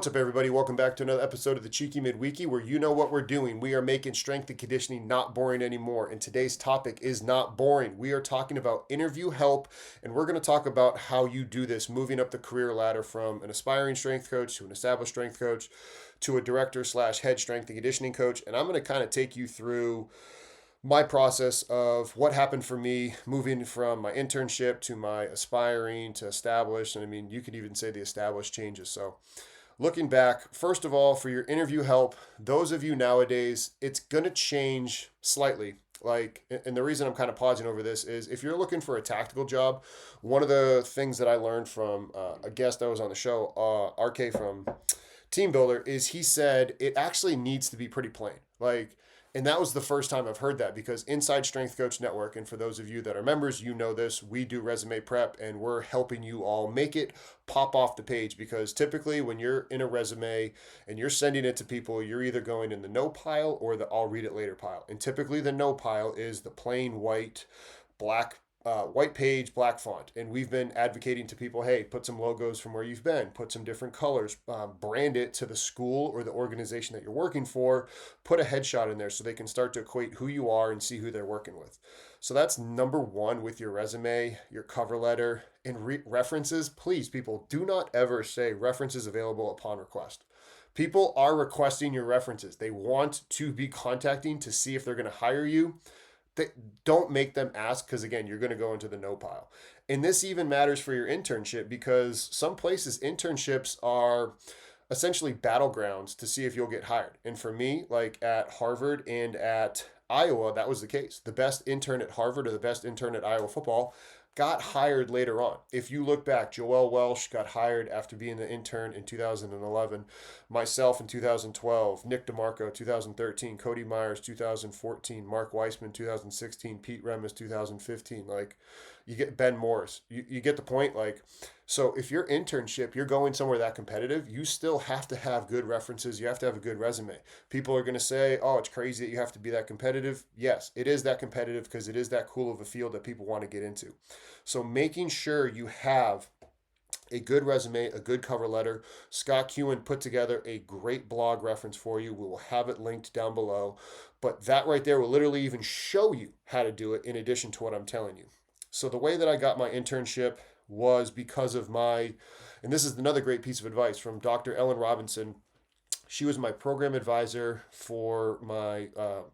What's up, everybody? Welcome back to another episode of the Cheeky Midweeky, where you know what we're doing. We are making strength and conditioning not boring anymore. And today's topic is not boring. We are talking about interview help, and we're going to talk about how you do this, moving up the career ladder from an aspiring strength coach to an established strength coach to a director slash head strength and conditioning coach. And I'm going to kind of take you through my process of what happened for me moving from my internship to my aspiring to established. And I mean, you could even say the established changes. So looking back, first of all, for your interview help, those of you nowadays, it's going to change slightly. And the reason I'm kind of pausing over this is if you're looking for a tactical job, one of the things that I learned from a guest that was on the show, RK from TeamBuildr, is he said it actually needs to be pretty plain. And that was the first time I've heard that, because inside Strength Coach Network, and for those of you that are members, you know this, we do resume prep and we're helping you all make it pop off the page, because typically when you're in a resume and you're sending it to people, you're either going in the no pile or the I'll read it later pile. And typically the no pile is the plain white page, black font. And we've been advocating to people, hey, put some logos from where you've been, put some different colors, brand it to the school or the organization that you're working for, put a headshot in there so they can start to equate who you are and see who they're working with. So that's number one with your resume, your cover letter, and references. Please, people, do not ever say references available upon request. People are requesting your references. They want to be contacting to see if they're going to hire you. Don't make them ask, because again, you're going to go into the no pile. And this even matters for your internship, because some places internships are essentially battlegrounds to see if you'll get hired. And for me, like at Harvard and at Iowa, that was the case. The best intern at Harvard or the best intern at Iowa football got hired later on. If you look back, Joel Welsh got hired after being the intern in 2011, myself in 2012, Nick DeMarco 2013, Cody Myers 2014, Mark Weissman 2016, Pete Remus 2015. You get Ben Morris. You get the point. So if your internship, you're going somewhere that competitive, you still have to have good references. You have to have a good resume. People are going to say, oh, it's crazy that you have to be that competitive. Yes, it is that competitive because it is that cool of a field that people want to get into. So making sure you have a good resume, a good cover letter. Scott Kewen put together a great blog reference for you. We will have it linked down below. But that right there will literally even show you how to do it in addition to what I'm telling you. So the way that I got my internship was because of and this is another great piece of advice from Dr. Ellen Robinson. She was my program advisor for my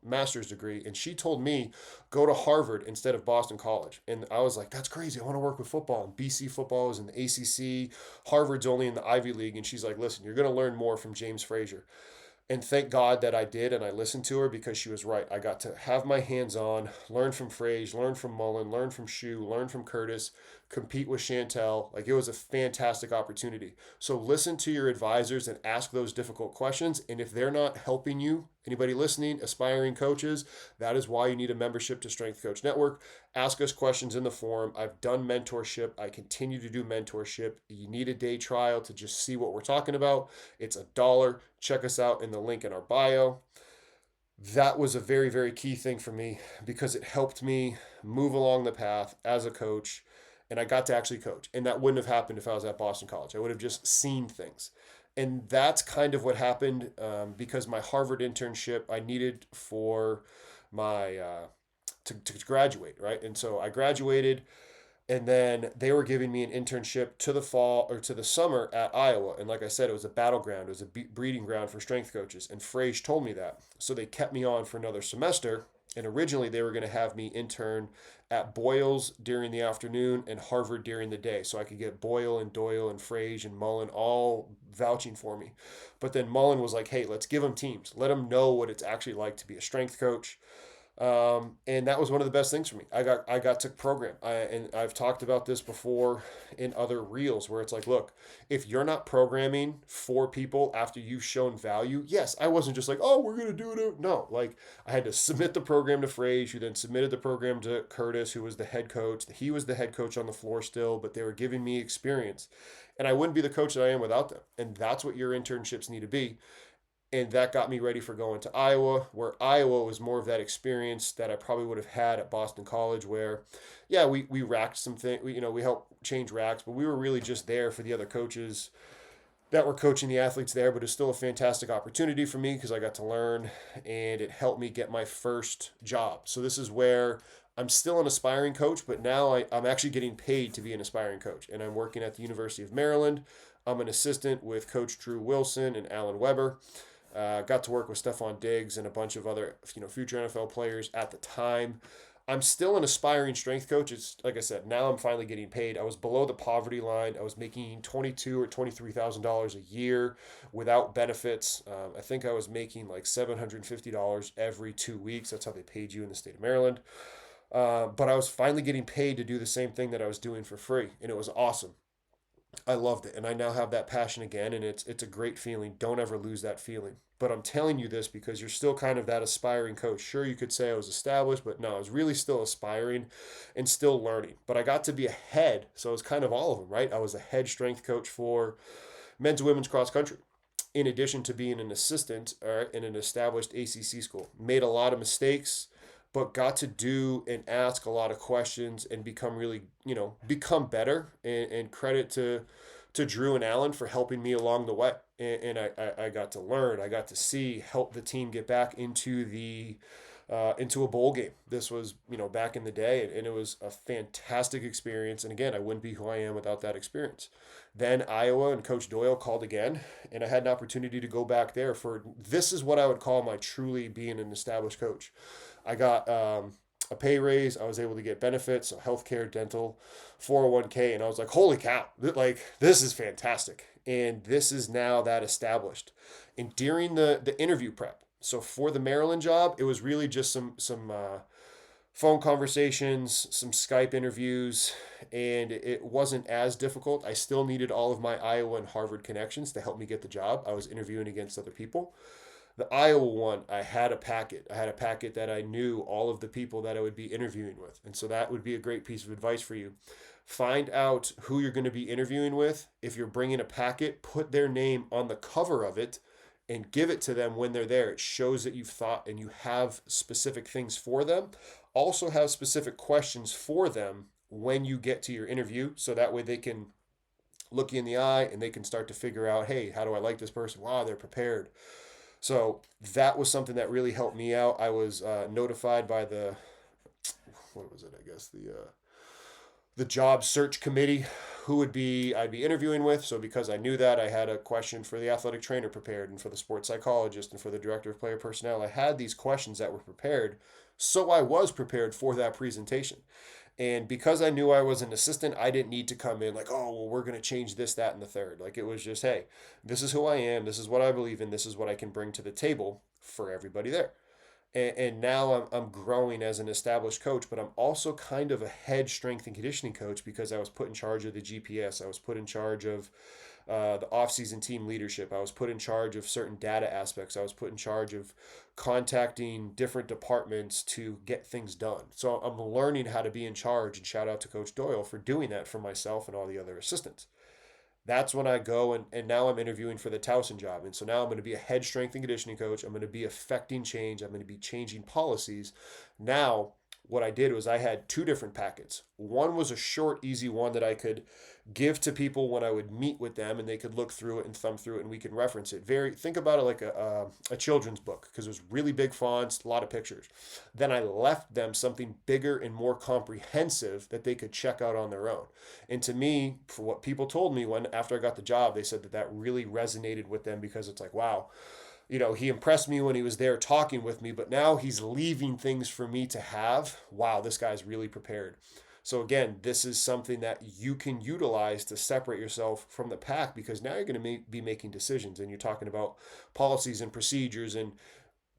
master's degree, and she told me, go to Harvard instead of Boston College. And I was like, that's crazy. I want to work with football. And BC football is in the ACC. Harvard's only in the Ivy League. And she's like, listen, you're going to learn more from James Frazier. And thank God that I did, and I listened to her, because she was right. I got to have my hands on, learn from Frazier, learn from Mullen, learn from Shue, learn from Curtis, compete with Chantel. It was a fantastic opportunity. So listen to your advisors and ask those difficult questions. And if they're not helping you, anybody listening, aspiring coaches, that is why you need a membership to Strength Coach Network. Ask us questions in the forum. I've done mentorship. I continue to do mentorship. You need a day trial to just see what we're talking about. It's $1. Check us out in the link in our bio. That was a very, very key thing for me, because it helped me move along the path as a coach, and I got to actually coach. And that wouldn't have happened if I was at Boston College. I would have just seen things. And that's kind of what happened, because my Harvard internship I needed for my to graduate, right? And so I graduated, and then they were giving me an internship to the fall or to the summer at Iowa. And like I said, it was a battleground. It was a breeding ground for strength coaches. And Frazier told me that. So they kept me on for another semester. And originally they were going to have me intern at Boyle's during the afternoon and Harvard during the day. So I could get Boyle and Doyle and Frazier and Mullen all vouching for me. But then Mullen was like, hey, let's give them teams. Let them know what it's actually like to be a strength coach. And that was one of the best things for me. I got to program. And I've talked about this before in other reels, where it's like, look, if you're not programming for people after you've shown value, yes, I wasn't just like, oh, we're going to do it. No, I had to submit the program to Frazier, who then submitted the program to Curtis, who was the head coach. He was the head coach on the floor still, but they were giving me experience, and I wouldn't be the coach that I am without them. And that's what your internships need to be. And that got me ready for going to Iowa, where Iowa was more of that experience that I probably would have had at Boston College, where, yeah, we racked some things, we helped change racks, but we were really just there for the other coaches that were coaching the athletes there, but it's still a fantastic opportunity for me because I got to learn and it helped me get my first job. So this is where I'm still an aspiring coach, but now I'm actually getting paid to be an aspiring coach. And I'm working at the University of Maryland. I'm an assistant with Coach Drew Wilson and Alan Weber. Got to work with Stephon Diggs and a bunch of other, future NFL players at the time. I'm still an aspiring strength coach. It's like I said, now I'm finally getting paid. I was below the poverty line. I was making $22,000 or $23,000 a year without benefits. I think I was making like $750 every 2 weeks. That's how they paid you in the state of Maryland. But I was finally getting paid to do the same thing that I was doing for free, and it was awesome. I loved it, and I now have that passion again, and it's a great feeling. Don't ever lose that feeling. But I'm telling you this because you're still kind of that aspiring coach. Sure, you could say I was established, but no, I was really still aspiring and still learning. But I got to be a head, so it was kind of all of them, right? I was a head strength coach for men's and women's cross country, in addition to being an assistant in an established ACC school. Made a lot of mistakes, but got to do and ask a lot of questions and become really, become better. And credit to Drew and Alan for helping me along the way. And I got to learn. I got to see help the team get back into a bowl game. This was, back in the day, and it was a fantastic experience. And again, I wouldn't be who I am without that experience. Then Iowa and Coach Doyle called again, and I had an opportunity to go back there for this is what I would call my truly being an established coach. I got a pay raise. I was able to get benefits, so healthcare, dental, 401k, and I was like, holy cow, like this is fantastic. And this is now that established. And during the interview prep, so for the Maryland job, it was really just some phone conversations, some Skype interviews, and it wasn't as difficult. I still needed all of my Iowa and Harvard connections to help me get the job. I was interviewing against other people. The Iowa one, I had a packet. I had a packet that I knew all of the people that I would be interviewing with. And so that would be a great piece of advice for you. Find out who you're going to be interviewing with. If you're bringing a packet, put their name on the cover of it and give it to them when they're there. It shows that you've thought and you have specific things for them. Also have specific questions for them when you get to your interview, so that way they can look you in the eye and they can start to figure out, hey, how do I like this person? Wow, they're prepared. So that was something that really helped me out. I was notified by what was it? I guess the job search committee who I'd be interviewing with. So because I knew that, I had a question for the athletic trainer prepared, and for the sports psychologist, and for the director of player personnel. I had these questions that were prepared, so I was prepared for that presentation. And because I knew I was an assistant, I didn't need to come in like, oh, well, we're going to change this, that, and the third. Like, it was just, hey, this is who I am. This is what I believe in. This is what I can bring to the table for everybody there. And now I'm growing as an established coach, but I'm also kind of a head strength and conditioning coach because I was put in charge of the GPS. I was put in charge of the off-season team leadership. I was put in charge of certain data aspects. I was put in charge of contacting different departments to get things done. So I'm learning how to be in charge, and shout out to Coach Doyle for doing that for myself and all the other assistants. That's when I go and now I'm interviewing for the Towson job. And so now I'm going to be a head strength and conditioning coach. I'm going to be affecting change. I'm going to be changing policies. Now, what I did was I had two different packets. One was a short, easy one that I could give to people when I would meet with them, and they could look through it and thumb through it, and we can reference it. Think about it like a children's book, because it was really big fonts, a lot of pictures. Then I left them something bigger and more comprehensive that they could check out on their own. And to me, for what people told me after I got the job, they said that really resonated with them, because it's like, wow, he impressed me when he was there talking with me, but now he's leaving things for me to have. Wow, this guy's really prepared. So again, this is something that you can utilize to separate yourself from the pack, because now you're going to be making decisions, and you're talking about policies and procedures, and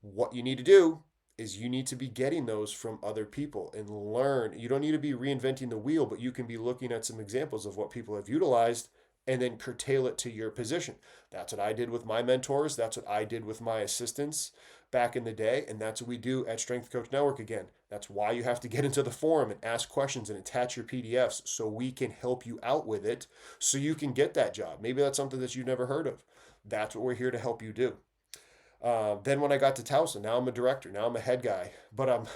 what you need to do is you need to be getting those from other people and learn. You don't need to be reinventing the wheel, but you can be looking at some examples of what people have utilized and then curtail it to your position. That's what I did with my mentors. That's what I did with my assistants back in the day. And that's what we do at Strength Coach Network again. That's why you have to get into the forum and ask questions and attach your PDFs so we can help you out with it so you can get that job. Maybe that's something that you've never heard of. That's what we're here to help you do. Then when I got to Towson, now I'm a director. Now I'm a head guy. But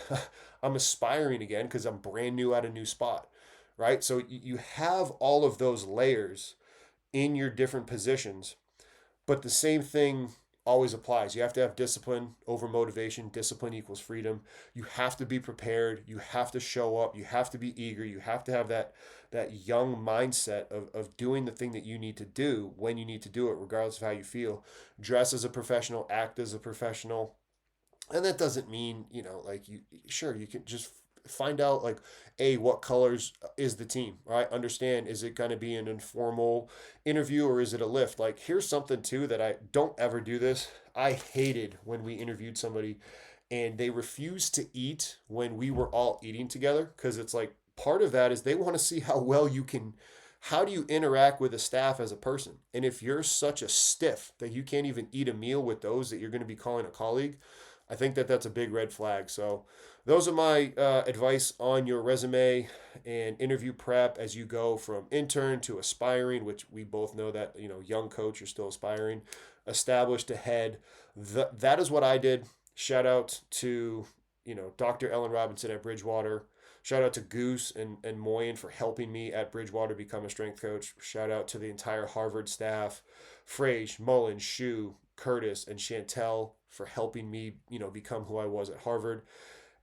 I'm aspiring again because I'm brand new at a new spot, right? So you have all of those layers in your different positions, But the same thing always applies. You have to have discipline over motivation. Discipline equals freedom. You have to be prepared. You have to show up. You have to be eager. You have to have that young mindset of doing the thing that you need to do when you need to do it, regardless of how you feel. Dress as a professional, act as a professional. And that doesn't mean, like you sure you can just find out like what colors is the team, right? Understand, is it going to be an informal interview or is it a lift? Like, here's something too that I don't ever do this. I hated when we interviewed somebody and they refused to eat when we were all eating together, because it's like part of that is they want to see how well you can, how do you interact with the staff as a person. And if you're such a stiff that you can't even eat a meal with those that you're going to be calling a colleague, I think that that's a big red flag. So those are my advice on your resume and interview prep as you go from intern to aspiring, which we both know that, young coach, you're still aspiring, established to head. That is what I did. Shout out to, Dr. Ellen Robinson at Bridgewater. Shout out to Goose and Moyen for helping me at Bridgewater become a strength coach. Shout out to the entire Harvard staff, Frage, Mullen, Shu, Curtis, and Chantel for helping me, become who I was at Harvard.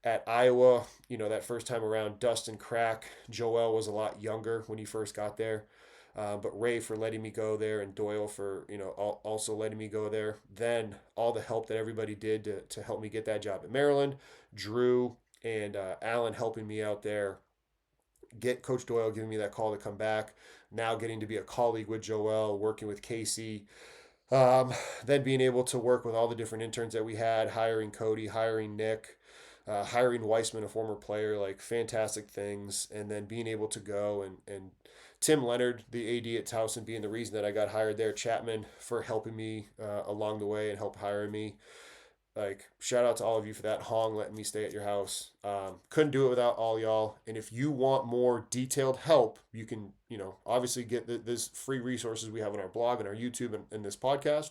At Iowa, that first time around, Dustin Crack. Joel was a lot younger when he first got there. But Ray for letting me go there, and Doyle for, also letting me go there. Then all the help that everybody did to help me get that job at Maryland. Drew and Alan helping me out there. Get Coach Doyle giving me that call to come back. Now getting to be a colleague with Joel, working with Casey. Then being able to work with all the different interns that we had, hiring Cody, hiring Nick, hiring Weissman, a former player, like fantastic things. And then being able to go and Tim Leonard, the AD at Towson, being the reason that I got hired there. Chapman for helping me along the way and help hire me. Like, shout out to all of you for that. Hong letting me stay at your house. Couldn't do it without all y'all. And if you want more detailed help, you can, obviously get this free resources we have on our blog and our YouTube and this podcast.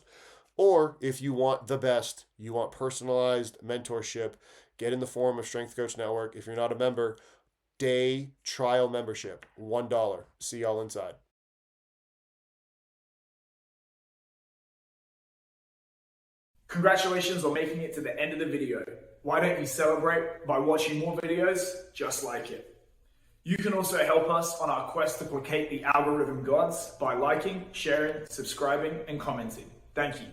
Or if you want the best, you want personalized mentorship, get in the forum of Strength Coach Network. If you're not a member, day trial membership, $1. See y'all inside. Congratulations on making it to the end of the video. Why don't you celebrate by watching more videos just like it? You can also help us on our quest to placate the algorithm gods by liking, sharing, subscribing, and commenting. Thank you.